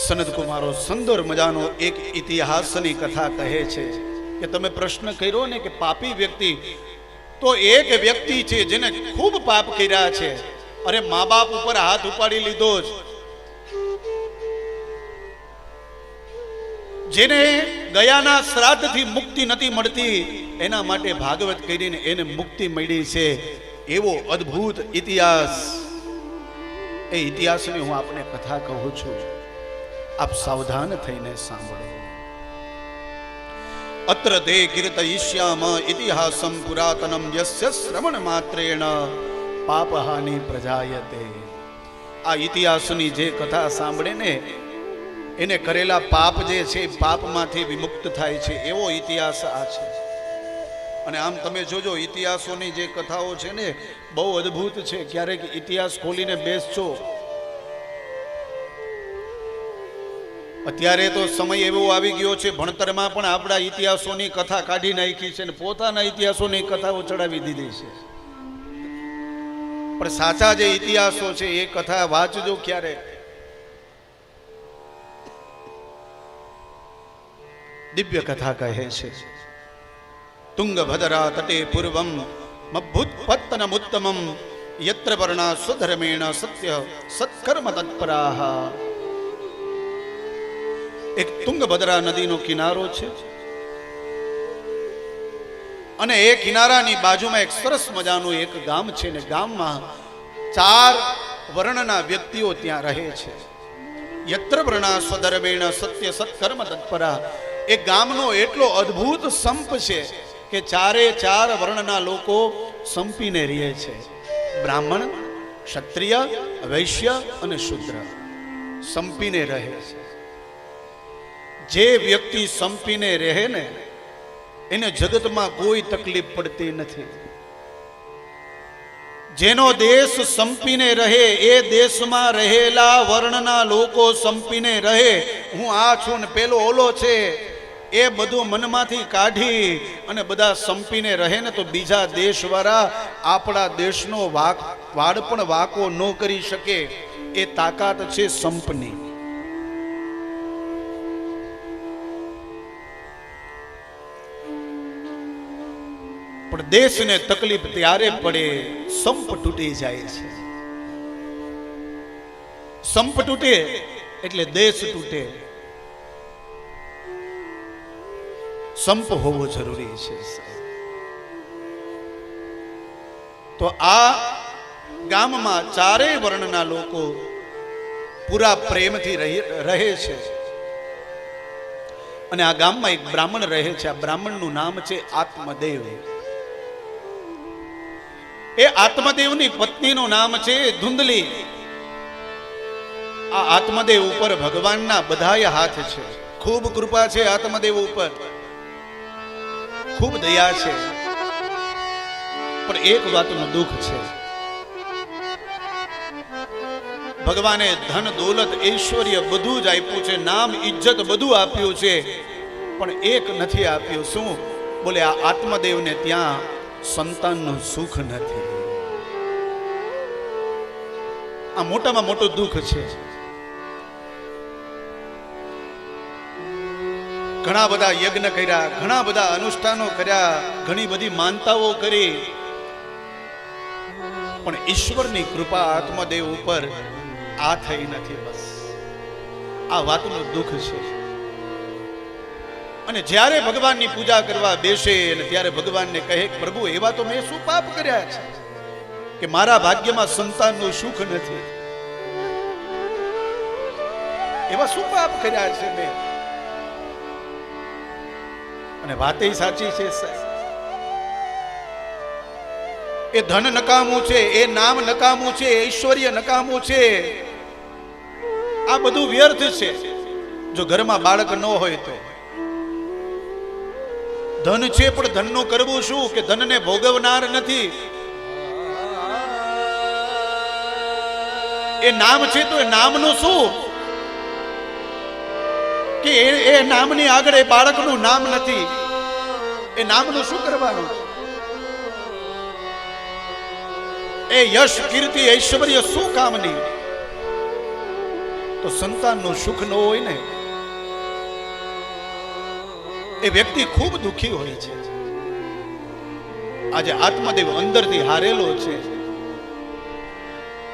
સનદ કુમારો સુંદર મજાનો એક ઇતિહાસની કથા કહે છે કે તમે પ્રશ્ન કર્યો ને કે પાપી વ્યક્તિ, તો એક વ્યક્તિ છે જેને ખૂબ પાપ કર્યા છે. અરે મા બાપ ઉપર હાથ ઉપાડી લીધો જ, જેને ગયાના શ્રાદ્ધથી મુક્તિ નથી મળતી, એના માટે ભાગવત કરીને એને મુક્તિ મળી છે. એવો અદ્ભુત ઇતિહાસ, એ ઇતિહાસની હું આપને કથા કહું છું. આપ સાવધાન થઈને સાંભળો. અત્ર તે કીર્તયિષ્યામ ઇતિહાસમ પુરાતનમ યસ્ય શ્રવણ માત્રેણ પાપહાનિ પ્રજાયતે. આ ઇતિહાસની જે કથા સાંભળે ને એને કરેલા પાપ જે છે પાપમાંથી વિમુક્ત થાય છે, એવો ઇતિહાસ આ છે. અને આમ તમે જોજો, ઇતિહાસોની જે કથાઓ છે ને બહુ અદ્ભુત છે. ક્યારેક ઇતિહાસ ખોલીને બેસજો. અત્યારે તો સમય એવો આવી ગયો છે, ભણતરમાં પણ આપણા ઇતિહાસોની કથા કાઢી નાખી છે ને પોતાના ઇતિહાસોની કથાઓ ચડાવી દીધી છે. પણ સાચા જે ઇતિહાસો છે એ કથા વાંચજો ક્યારે. દિવ્ય કથા કહે છે, તુંગભદ્રા તટે પૂર્વમ મભ્યુત્પત્તનમુત્તમમ યત્ર વર્ણા સ્વધર્મેણ સત્ય સત્કર્મ તત્પરાહ. એક તુંગભદ્રા નદીનો કિનારો છે અને એ કિનારાની બાજુમાં એક સરસ મજાનું એક ગામ છે ને ગામમાં 4 વર્ણના વ્યક્તિઓ ત્યાં રહે છે. યત્ર વર્ણા સ્વધર્મેણ સત્ય સત્કર્મ તત્પરા. એ ગામનો એટલો અદ્ભુત સંપ છે કે 4 વર્ણના લોકો સંપીને રહે છે. બ્રાહ્મણ, ક્ષત્રિય, વૈશ્ય અને શૂદ્ર સંપીને રહે છે. જે વ્યક્તિ સંપીને રહે ને એને જગતમાં કોઈ તકલીફ પડતી નથી. જેનો દેશ સંપીને રહે, એ દેશમાં રહેલા વર્ણના લોકો સંપીને રહે. હું આ છું ને પેલો ઓલો છે, એ બધું મનમાંથી કાઢી અને બધા સંપીને રહે ને તો બીજા દેશવાળા આપણા દેશનો વાડ પણ વાકો ન કરી શકે. એ તાકાત છે સંપની. પણ દેશને તકલીફ ત્યારે પડે સંપ તૂટી જાય છે. સંપ તૂટે એટલે દેશ તૂટે. સંપ હોવો જરૂરી છે. તો આ ગામમાં 4 વર્ણના લોકો પૂરા પ્રેમથી રહે છે. અને આ ગામમાં એક બ્રાહ્મણ રહે છે. આ બ્રાહ્મણનું નામ છે આત્મદેવ. એ આત્મદેવની પત્નીનું નામ છે ધુંધલી. આ આત્મદેવ ઉપર ભગવાનના બધાય હાથ છે. ખૂબ કૃપા છે આત્મદેવ ઉપર, ખૂબ દયા છે. પણ એક વાતનું દુઃખ છે. ભગવાને ધન દોલત ઐશ્વર્ય બધું જ આપ્યું છે, નામ ઇજ્જત બધું આપ્યું છે, પણ એક નથી આપ્યું. શું? બોલે આ આત્મદેવને ત્યાં સંતાનનું સુખ નથી. આ મોટામાં મોટું દુઃખ છે. ઘણા બધા યજ્ઞ કર્યા, ઘણા બધા અનુષ્ઠાનો કર્યા, ઘણી બધી માનતાઓ કરી, પણ ઈશ્વરની કૃપા આત્મદેવ ઉપર આ થઈ નથી. બસ આ વાતનું દુઃખ છે. અને જ્યારે ભગવાનની પૂજા કરવા બેસે અને ત્યારે ભગવાનને કહે, પ્રભુ એવા તો મેં શું પાપ કર્યા છે કે મારા ભાગ્યમાં સંતાનનું સુખ નથી? એવા શું પાપ કર્યા છે મેં? અને વાત એ સાચી છે સાહેબ. એ ધન નકામું છે, એ નામ નકામું છે, ઐશ્વર્ય નકામું છે. આ બધું વ્યર્થ છે જો ઘરમાં બાળક ન હોય તો. ધન છે પણ ધનનું કરવું શું કે ધનને ભોગવનાર નથી. એ નામ છે તો એ નામનું શું કે એ નામની આગળ એ બાળકનું નામ નથી. એ નામનું શું કરવાનું? એ યશ કીર્તિ ઐશ્વર્ય શું કામની? તો સંતાનનું સુખ ન હોય ને એ વ્યક્તિ ખૂબ દુઃખી હોય છે. આજે આત્મદેવ અંદરથી હારેલો છે.